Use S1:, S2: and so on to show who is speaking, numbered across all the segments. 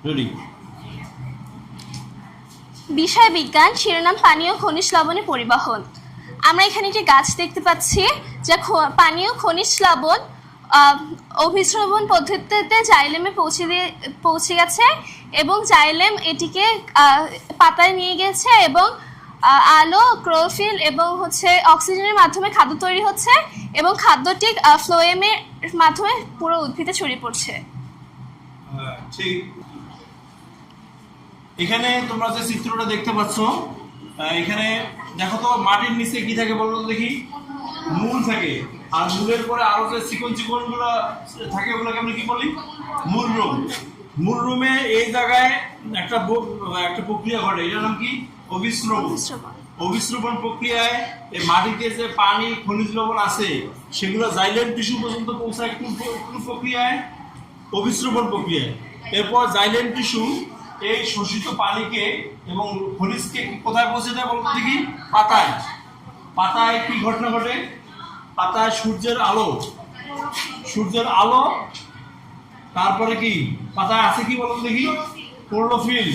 S1: Ready.
S2: বিষয় বিজ্ঞান, শিরোনাম পানি ও খনিজ লবণে পরিবহন। আমরা এখানে একটি গাছ দেখতে পাচ্ছি যা পানি ও খনিজ লবণ অভিস্রবণ পদ্ধতিতে জাইলেমে পৌঁছে গেছে এবং জাইলেম এটিকে পাতায় নিয়ে গেছে এবং আলো, ক্লোরোফিল এবং অক্সিজেনের মাধ্যমে খাদ্য তৈরি হচ্ছে এবং খাদ্যটি ফ্লোয়েমের মাধ্যমে পুরো উদ্ভিদে ছড়িয়ে পড়ছে।
S1: ঠিক। এখানে তোমরা যে চিত্রটা দেখতে পাচ্ছ, এখানে দেখো তো মাটির নিচে কি থাকে বলো তো দেখি। মূল থাকে, আর মূলের পরে আরো যে চিকন চিকন গুলো থাকে ওগুলোকে আমরা কি বলি? মূলরুম। মূলরুমে এই জায়গায় একটা প্রক্রিয়া ঘটে, এটার নাম কি? অভিস্রবণ। অভিস্রবণ প্রক্রিয়ায় এই মাটিতে যে পানি, খনিজ লবণ আছে সেগুলো জাইলেম টিস্যু পর্যন্ত পৌঁছায় কোন প্রক্রিয়ায়? অভিস্রবণ প্রক্রিয়ায়। এরপর জাইলেম টিস্যু এই শোষিত পানিকে এবং খনিজকে কোথায় পৌঁছে দেয় বলতে দেখি? পাতায়। পাতায় কি ঘটনা ঘটে? পাতায় সূর্যের আলো, তারপরে কি পাতায় আছে কি বলতো দেখি? ক্লোরোফিল।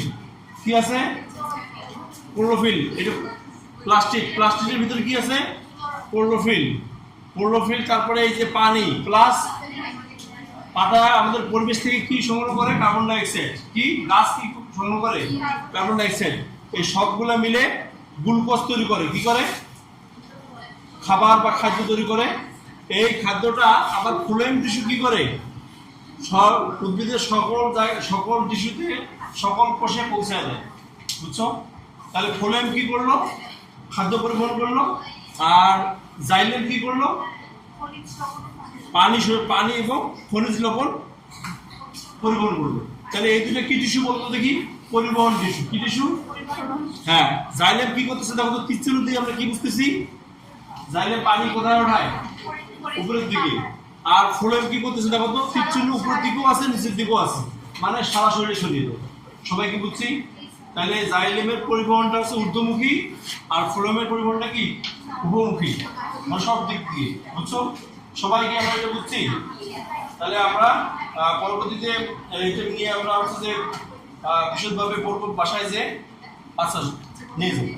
S1: কি আছে? ক্লোরোফিল। এটা প্লাস্টিকের ভিতরে কি আছে? ক্লোরোফিল। তারপরে এই যে পানি প্লাস পাতা আমাদের পরিবেশ থেকে কি সংগ্রহ করে? Carbon dioxide. কি গাছ কি সংগ্রহ করে? Carbon dioxide. এই সবগুলো মিলে গ্লুকোজ তৈরি করে। কি করে? খাবার বা খাদ্য তৈরি করে। এই খাদ্যটা আবার ফ্লোয়েম টিস্যু কি করে? উদ্ভিদের সকল টিস্যুতে, সকল কোষে পৌঁছায় দেয়। বুঝছো? তাহলে ফ্লোয়েম কি করলো? খাদ্য পরিবহন করলো। আর জাইলেম কি করলো? পানি এবং খনিজ লবণ পরিবহন করলো। তাহলে এই দুটো কি টিস্যু বলতো দেখি? পরিবহন টিস্যু। কি টিস্যু? হ্যাঁ। জাইলেম কি করতেছে দেখো তো, তীর দিয়ে আমরা কি বুঝতেছি? জাইলেম পানি কোথায় ওঠায়? উপরের দিকে। আর ফ্লোয়েম কি করতেছে দেখো তো, তীর উপরের দিকেও আছে, নিচের দিকেও আছে, মানে সারা শরীরে ছড়িয়ে দেয়। সবাই কি বুঝছি? তাহলে জাইলেমের পরিবহনটা হচ্ছে ঊর্ধ্বমুখী আর ফ্লোয়েমের পরিবহনটা কি? উপমুখী, মানে সব দিক দিয়ে। বুঝছো? সবাই কি আমরা এটা বুঝছি? তাহলে আমরা পরবর্তীতে এটা নিয়ে আমরা বিশদভাবে পড়বো বাসায় যে। আচ্ছা, নিয়ে যাবো।